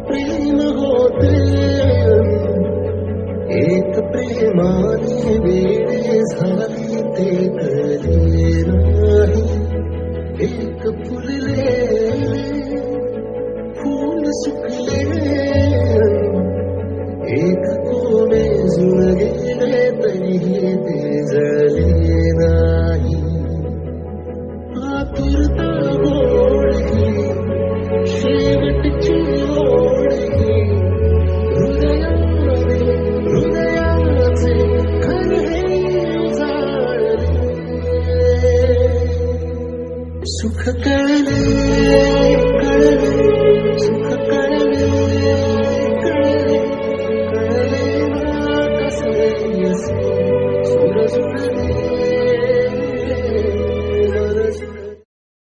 प्रेम होते एक प्रेमाने वेळे झाली ते कले नाही एक फुलले फूल सुकले एक कोणे जुळ गेले तरीही ते जळले नाही आतुरता गोळी शेवटची ओळी हृदयाचे घर हे उजाळले सुख कळले कळले सुख कळले कळले कळले ना कसे असे सुर जुळले